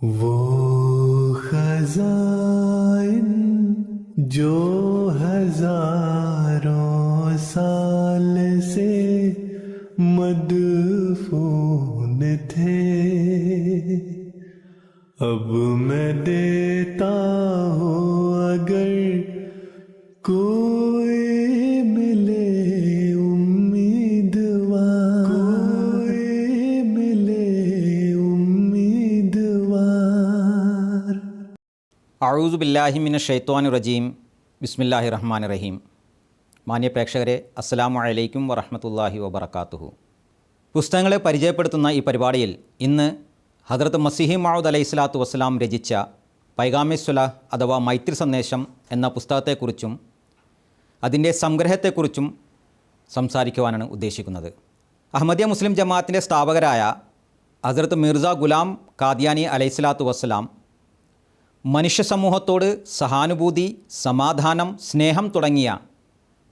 वो खज़ाइन जो हज़ारों साल से मदफून थे, अब मैं देता हूँ अगर कोई मिले उम्मीदवार, कोई मिले उम्मीदवार। അഊദു ബില്ലാഹി മിനശ് ശൈത്വാനിർ റജീം. ബിസ്മില്ലാഹിർ റഹ്മാനിർ റഹീം. മാന്യ പ്രേക്ഷകരെ, അസ്സലാമു അലൈക്കും വറഹ്മത്തുള്ളാഹി വബറകാതുഹു. പുസ്തകങ്ങളെ പരിചയപ്പെടുത്തുന്ന ഈ പരിപാടിയിൽ ഇന്ന് ഹദ്റത്ത് മസീഹി മൗഊദ് അലൈഹിസ്സലാത്തു വസ്സലാം രചിച്ച പൈഗാമെ സ്വലാഹ് അഥവാ മൈത്രി സന്ദേശം എന്ന പുസ്തകത്തെക്കുറിച്ചും അതിൻ്റെ സംഗ്രഹത്തെക്കുറിച്ചും സംസാരിക്കുവാനാണ് ഉദ്ദേശിക്കുന്നത്. അഹമ്മദിയ മുസ്ലിം ജമാഅത്തിൻ്റെ സ്ഥാപകരായ ഹദ്റത്ത് മിർസ ഗുലാം ഖാദിയാനി അലൈഹിസ്സലാത്തു വസ്സലാം മനുഷ്യ സമൂഹത്തോട് സഹാനുഭൂതി, സമാധാനം, സ്നേഹം തുടങ്ങിയ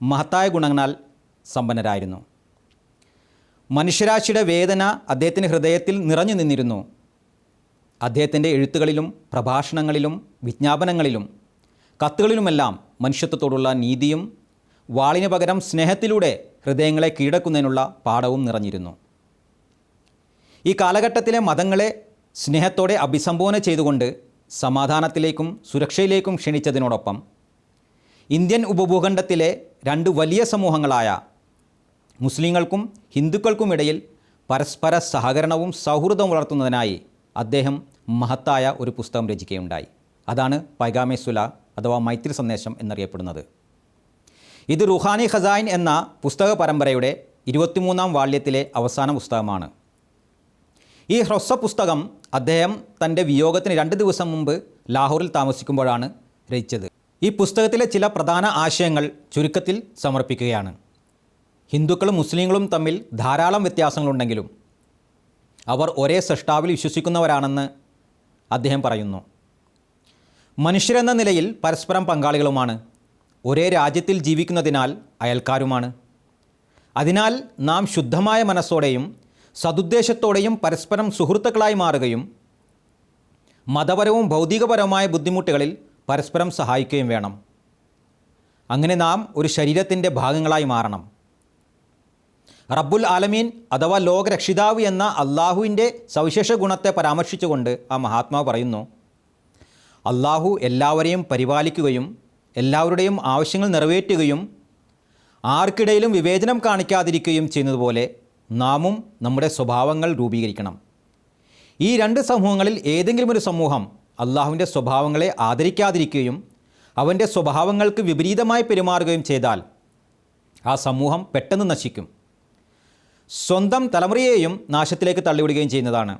മഹത്തായ ഗുണങ്ങളാൽ സമ്പന്നരായിരുന്നു. മനുഷ്യരാശിയുടെ വേദന അദ്ദേഹത്തിൻ്റെ ഹൃദയത്തിൽ നിറഞ്ഞു നിന്നിരുന്നു. അദ്ദേഹത്തിൻ്റെ എഴുത്തുകളിലും പ്രഭാഷണങ്ങളിലും വിജ്ഞാപനങ്ങളിലും കത്തുകളിലുമെല്ലാം മനുഷ്യത്വത്തോടുള്ള നീതിയും വാളിന് പകരം സ്നേഹത്തിലൂടെ ഹൃദയങ്ങളെ കീഴടക്കുന്നതിനുള്ള പാഠവും നിറഞ്ഞിരുന്നു. ഈ കാലഘട്ടത്തിലെ മതങ്ങളെ സ്നേഹത്തോടെ അഭിസംബോധന ചെയ്തുകൊണ്ട് സമാധാനത്തിലേക്കും സുരക്ഷയിലേക്കും ക്ഷണിച്ചതിനോടൊപ്പം ഇന്ത്യൻ ഉപഭൂഖണ്ഡത്തിലെ രണ്ട് വലിയ സമൂഹങ്ങളായ മുസ്ലിങ്ങൾക്കും ഹിന്ദുക്കൾക്കുമിടയിൽ പരസ്പര സഹകരണവും സൗഹൃദവും വളർത്തുന്നതിനായി അദ്ദേഹം മഹത്തായ ഒരു പുസ്തകം രചിക്കുകയുണ്ടായി. അതാണ് പൈഗാമെ സ്വലാഹ് അഥവാ മൈത്രി സന്ദേശം എന്നറിയപ്പെടുന്നത്. ഇത് റുഹാനി ഖസായിൻ എന്ന പുസ്തക പരമ്പരയുടെ 23-ാം വാള്യത്തിലെ അവസാന പുസ്തകമാണ്. ഈ ഹ്രസ്വ പുസ്തകം അദ്ദേഹം തൻ്റെ വിയോഗത്തിന് 2 ദിവസം മുമ്പ് ലാഹോറിൽ താമസിക്കുമ്പോഴാണ് രചിച്ചത്. ഈ പുസ്തകത്തിലെ ചില പ്രധാന ആശയങ്ങൾ ചുരുക്കത്തിൽ സമർപ്പിക്കുകയാണ്. ഹിന്ദുക്കളും മുസ്ലിങ്ങളും തമ്മിൽ ധാരാളം വ്യത്യാസങ്ങളുണ്ടെങ്കിലും അവർ ഒരേ സൃഷ്ടാവിൽ വിശ്വസിക്കുന്നവരാണെന്ന് അദ്ദേഹം പറയുന്നു. മനുഷ്യരെന്ന നിലയിൽ പരസ്പരം പങ്കാളികളുമാണ്. ഒരേ രാജ്യത്തിൽ ജീവിക്കുന്നതിനാൽ അയൽക്കാരുമാണ്. അതിനാൽ നാം ശുദ്ധമായ മനസ്സോടെയും സദുദ്ദേശത്തോടെയും പരസ്പരം സുഹൃത്തുക്കളായി മാറുകയും മതപരവും ഭൗതികപരവുമായ ബുദ്ധിമുട്ടുകളിൽ പരസ്പരം സഹായിക്കുകയും വേണം. അങ്ങനെ നാം ഒരു ശരീരത്തിൻ്റെ ഭാഗങ്ങളായി മാറണം. റബ്ബുൽ ആലമീൻ അഥവാ ലോകരക്ഷിതാവ് എന്ന അള്ളാഹുവിൻ്റെ സവിശേഷ ഗുണത്തെ പരാമർശിച്ചുകൊണ്ട് ആ മഹാത്മാവ് പറയുന്നു, അള്ളാഹു എല്ലാവരെയും പരിപാലിക്കുകയും എല്ലാവരുടെയും ആവശ്യങ്ങൾ നിറവേറ്റുകയും ആർക്കിടയിലും വിവേചനം കാണിക്കാതിരിക്കുകയും ചെയ്യുന്നതുപോലെ നാമും നമ്മുടെ സ്വഭാവങ്ങൾ രൂപീകരിക്കണം. ഈ 2 സമൂഹങ്ങളിൽ ഏതെങ്കിലും ഒരു സമൂഹം അള്ളാഹുവിൻ്റെ സ്വഭാവങ്ങളെ ആദരിക്കാതിരിക്കുകയും അവൻ്റെ സ്വഭാവങ്ങൾക്ക് വിപരീതമായി പെരുമാറുകയും ചെയ്താൽ ആ സമൂഹം പെട്ടെന്ന് നശിക്കും, സ്വന്തം തലമുറയെയും നാശത്തിലേക്ക് തള്ളിവിടുകയും ചെയ്യുന്നതാണ്.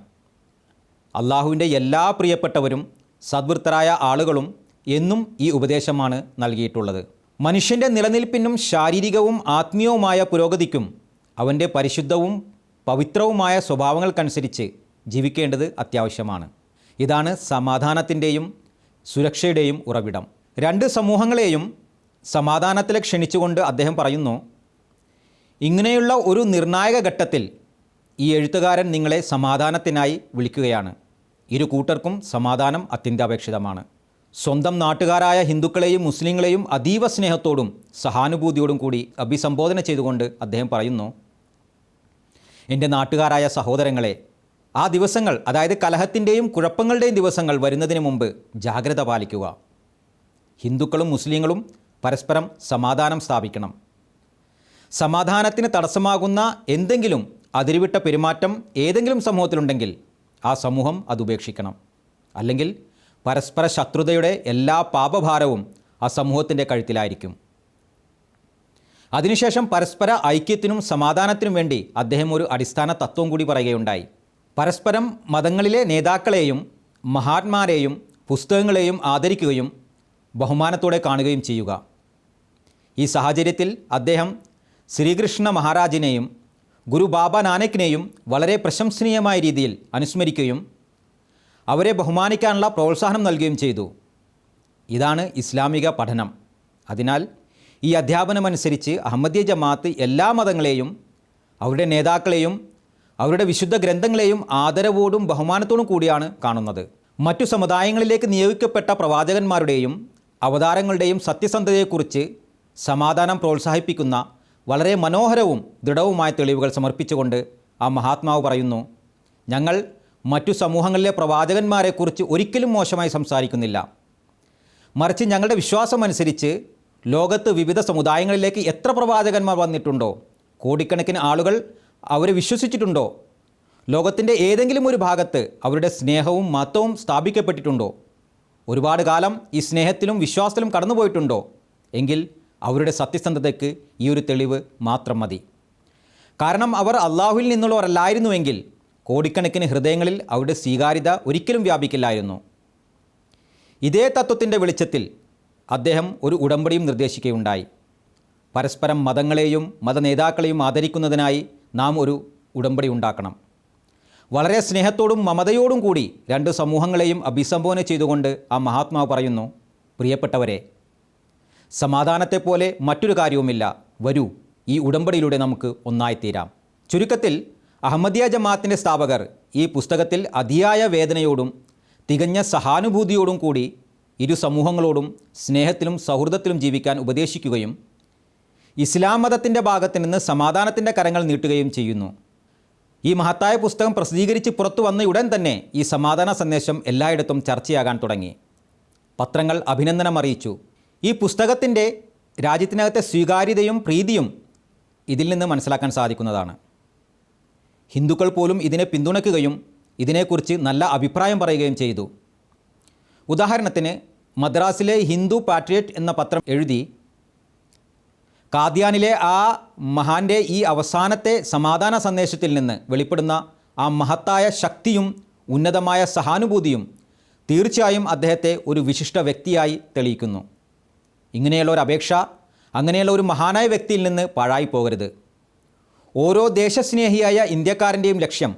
അള്ളാഹുവിൻ്റെ എല്ലാ പ്രിയപ്പെട്ടവരും സദ്വൃത്തരായ ആളുകളും എന്നും ഈ ഉപദേശമാണ് നൽകിയിട്ടുള്ളത്. മനുഷ്യൻ്റെ നിലനിൽപ്പിനും ശാരീരികവും ആത്മീയവുമായ പുരോഗതിക്കും അവൻ്റെ പരിശുദ്ധവും പവിത്രവുമായ സ്വഭാവങ്ങൾക്കനുസരിച്ച് ജീവിക്കേണ്ടത് അത്യാവശ്യമാണ്. ഇതാണ് സമാധാനത്തിൻ്റെയും സുരക്ഷയുടെയും ഉറവിടം. 2 സമൂഹങ്ങളെയും സമാധാനത്തിലേക്ക് ക്ഷണിച്ചുകൊണ്ട് അദ്ദേഹം പറയുന്നു, ഇങ്ങനെയുള്ള ഒരു നിർണായക ഘട്ടത്തിൽ ഈ എഴുത്തുകാരൻ നിങ്ങളെ സമാധാനത്തിനായി വിളിക്കുകയാണ്. ഇരു കൂട്ടർക്കും സമാധാനം അത്യന്താപേക്ഷിതമാണ്. സ്വന്തം നാട്ടുകാരായ ഹിന്ദുക്കളെയും മുസ്ലിങ്ങളെയും അതീവ സ്നേഹത്തോടും സഹാനുഭൂതിയോടും കൂടി അഭിസംബോധന ചെയ്തുകൊണ്ട് അദ്ദേഹം പറയുന്നു, എൻ്റെ നാട്ടുകാരായ സഹോദരങ്ങളെ, ആ ദിവസങ്ങൾ, അതായത് കലഹത്തിൻ്റെയും കുഴപ്പങ്ങളുടെയും ദിവസങ്ങൾ വരുന്നതിന് മുമ്പ് ജാഗ്രത പാലിക്കുക. ഹിന്ദുക്കളും മുസ്ലിങ്ങളും പരസ്പരം സമാധാനം സ്ഥാപിക്കണം. സമാധാനത്തിന് തടസ്സമാകുന്ന എന്തെങ്കിലും അതിരുവിട്ട പെരുമാറ്റം ഏതെങ്കിലും സമൂഹത്തിലുണ്ടെങ്കിൽ ആ സമൂഹം അതുപേക്ഷിക്കണം. അല്ലെങ്കിൽ പരസ്പര ശത്രുതയുടെ എല്ലാ പാപഭാരവും ആ സമൂഹത്തിൻ്റെ കഴുത്തിലായിരിക്കും. അതിനുശേഷം പരസ്പര ഐക്യത്തിനും സമാധാനത്തിനും വേണ്ടി അദ്ദേഹം ഒരു അടിസ്ഥാന തത്വം കൂടി പറയുകയുണ്ടായി. പരസ്പരം മതങ്ങളിലെ നേതാക്കളെയും മഹാന്മാരെയും പുസ്തകങ്ങളെയും ആദരിക്കുകയും ബഹുമാനത്തോടെ കാണുകയും ചെയ്യുക. ഈ സാഹചര്യത്തിൽ അദ്ദേഹം ശ്രീകൃഷ്ണ മഹാരാജിനെയും ഗുരു ബാബ നാനക്കിനെയും വളരെ പ്രശംസനീയമായ രീതിയിൽ അനുസ്മരിക്കുകയും അവരെ ബഹുമാനിക്കാനുള്ള പ്രോത്സാഹനം നൽകുകയും ചെയ്തു. ഇതാണ് ഇസ്ലാമിക പഠനം. അതിനാൽ ഈ അധ്യാപനമനുസരിച്ച് അഹമ്മദിയ ജമാഅത്ത് എല്ലാ മതങ്ങളെയും അവരുടെ നേതാക്കളെയും അവരുടെ വിശുദ്ധ ഗ്രന്ഥങ്ങളെയും ആദരവോടും ബഹുമാനത്തോടും കൂടിയാണ് കാണുന്നത്. മറ്റു സമുദായങ്ങളിലേക്ക് നിയോഗിക്കപ്പെട്ട പ്രവാചകന്മാരുടെയും അവതാരങ്ങളുടെയും സത്യസന്ധതയെക്കുറിച്ച് സമാധാനം പ്രോത്സാഹിപ്പിക്കുന്ന വളരെ മനോഹരവും ദൃഢവുമായ തെളിവുകൾ സമർപ്പിച്ചുകൊണ്ട് ആ മഹാത്മാവ് പറയുന്നു, ഞങ്ങൾ മറ്റു സമൂഹങ്ങളിലെ പ്രവാചകന്മാരെക്കുറിച്ച് ഒരിക്കലും മോശമായി സംസാരിക്കുന്നില്ല. മറിച്ച് ഞങ്ങളുടെ വിശ്വാസമനുസരിച്ച് ലോകത്ത് വിവിധ സമുദായങ്ങളിലേക്ക് എത്ര പ്രവാചകന്മാർ വന്നിട്ടുണ്ടോ, കോടിക്കണക്കിന് ആളുകൾ അവരെ വിശ്വസിച്ചിട്ടുണ്ടോ, ലോകത്തിൻ്റെ ഏതെങ്കിലും ഒരു ഭാഗത്ത് അവരുടെ സ്നേഹവും മതവും സ്ഥാപിക്കപ്പെട്ടിട്ടുണ്ടോ, ഒരുപാട് കാലം ഈ സ്നേഹത്തിലും വിശ്വാസത്തിലും കടന്നുപോയിട്ടുണ്ടോ എങ്കിൽ അവരുടെ സത്യസന്ധതയ്ക്ക് ഈ ഒരു തെളിവ് മാത്രം മതി. കാരണം അവർ അള്ളാഹുവിൽ നിന്നുള്ളവരല്ലായിരുന്നുവെങ്കിൽ കോടിക്കണക്കിന് ഹൃദയങ്ങളിൽ അവരുടെ സ്വീകാര്യത ഒരിക്കലും വ്യാപിക്കില്ലായിരുന്നു. ഇതേ തത്വത്തിൻ്റെ വെളിച്ചത്തിൽ അദ്ദേഹം ഒരു ഉടമ്പടിയും നിർദ്ദേശിക്കുകയുണ്ടായി. പരസ്പരം മതങ്ങളെയും മതനേതാക്കളെയും ആദരിക്കുന്നതിനായി നാം ഒരു ഉടമ്പടി ഉണ്ടാക്കണം. വളരെ സ്നേഹത്തോടും മമതയോടും കൂടി രണ്ട് സമൂഹങ്ങളെയും അഭിസംബോധന ചെയ്തുകൊണ്ട് ആ മഹാത്മാവ് പറയുന്നു, പ്രിയപ്പെട്ടവരെ, സമാധാനത്തെപ്പോലെ മറ്റൊരു കാര്യവുമില്ല. വരൂ, ഈ ഉടമ്പടിയിലൂടെ നമുക്ക് ഒന്നായിത്തീരാം. ചുരുക്കത്തിൽ അഹമ്മദിയ ജമാഅത്തിൻ്റെ സ്ഥാപകർ ഈ പുസ്തകത്തിൽ അതിയായ വേദനയോടും തികഞ്ഞ സഹാനുഭൂതിയോടും കൂടി ഇരു സമൂഹങ്ങളോടും സ്നേഹത്തിലും സൗഹൃദത്തിലും ജീവിക്കാൻ ഉപദേശിക്കുകയും ഇസ്ലാം മതത്തിൻ്റെ ഭാഗത്തു നിന്ന് സമാധാനത്തിൻ്റെ കരങ്ങൾ നീട്ടുകയും ചെയ്യുന്നു. ഈ മഹത്തായ പുസ്തകം പ്രസിദ്ധീകരിച്ച് പുറത്തു വന്ന ഉടൻ തന്നെ ഈ സമാധാന സന്ദേശം എല്ലായിടത്തും ചർച്ചയാകാൻ തുടങ്ങി. പത്രങ്ങൾ അഭിനന്ദനം അറിയിച്ചു. ഈ പുസ്തകത്തിൻ്റെ രാജ്യത്തിനകത്തെ സ്വീകാര്യതയും പ്രീതിയും ഇതിൽ നിന്ന് മനസ്സിലാക്കാൻ സാധിക്കുന്നതാണ്. ഹിന്ദുക്കൾ പോലും ഇതിനെ പിന്തുണയ്ക്കുകയും ഇതിനെക്കുറിച്ച് നല്ല അഭിപ്രായം പറയുകയും ചെയ്തു. ഉദാഹരണത്തിന് മദ്രാസിലെ ഹിന്ദു പാട്രിയറ്റ് എന്ന പത്രം എഴുതി, കാദ്യാനിലെ ആ മഹാൻ്റെ ഈ അവസാനത്തെ സമാധാന സന്ദേശത്തിൽ നിന്ന് വെളിപ്പെടുന്ന ആ മഹത്തായ ശക്തിയും ഉന്നതമായ സഹാനുഭൂതിയും തീർച്ചയായും അദ്ദേഹത്തെ ഒരു വിശിഷ്ട വ്യക്തിയായി തെളിയിക്കുന്നു. ഇങ്ങനെയുള്ള ഒരു അപേക്ഷ അങ്ങനെയുള്ള ഒരു മഹാനായ വ്യക്തിയിൽ നിന്ന് പാഴായി പോകരുത്. ഓരോ ദേശസ്നേഹിയായ ഇന്ത്യക്കാരൻ്റെയും ലക്ഷ്യം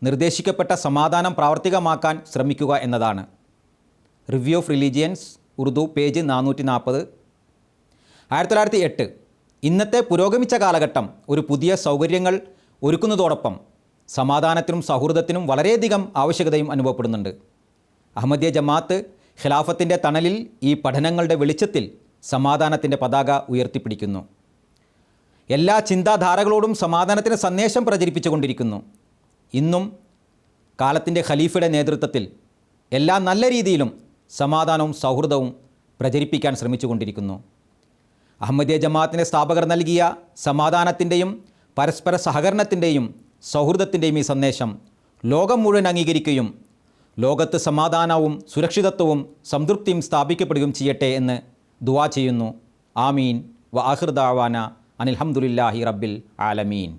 നിർദ്ദേശിക്കപ്പെട്ട സമാധാനം പ്രാവർത്തികമാക്കാൻ ശ്രമിക്കുക എന്നതാണ്. Review of religions, Urdu, page 440. 1908 ഇന്നത്തെ പുരോഗമിച്ച കാലഘട്ടം ഒരു പുതിയ സൗകര്യങ്ങൾ ഒരുക്കുന്നതോടൊപ്പം സമാധാനത്തിനും സൗഹൃദത്തിനും വളരെയധികം ആവശ്യകതയും അനുഭവപ്പെടുന്നുണ്ട്. അഹമ്മദിയ ജമാഅത്ത് ഖിലാഫത്തിൻ്റെ തണലിൽ ഈ പഠനങ്ങളുടെ വെളിച്ചത്തിൽ സമാധാനത്തിൻ്റെ പതാക ഉയർത്തിപ്പിടിക്കുന്നു. എല്ലാ ചിന്താധാരകളോടും സമാധാനത്തിൻ്റെ സന്ദേശം പ്രചരിപ്പിച്ചുകൊണ്ടിരിക്കുന്നു. ഇന്നും കാലത്തിൻ്റെ ഖലീഫയുടെ നേതൃത്വത്തിൽ എല്ലാ നല്ല രീതിയിലും സമാധാനവും സൗഹൃദവും പ്രചരിപ്പിക്കാൻ ശ്രമിച്ചുകൊണ്ടിരിക്കുന്നു. അഹമ്മദിയ ജമാഅത്തിൻ്റെ സ്ഥാപകർ നൽകിയ സമാധാനത്തിൻ്റെയും പരസ്പര സഹകരണത്തിൻ്റെയും സൗഹൃദത്തിൻ്റെയും ഈ സന്ദേശം ലോകം മുഴുവൻ അംഗീകരിക്കുകയും ലോകത്ത് സമാധാനവും സുരക്ഷിതത്വവും സംതൃപ്തിയും സ്ഥാപിക്കപ്പെടുകയും ചെയ്യട്ടെ എന്ന് ദുആ ചെയ്യുന്നു. ആമീൻ. വ ആഖിർ ദഅവാന അനിൽ ഹംദുലില്ലാഹി റബ്ബിൽ ആലമീൻ.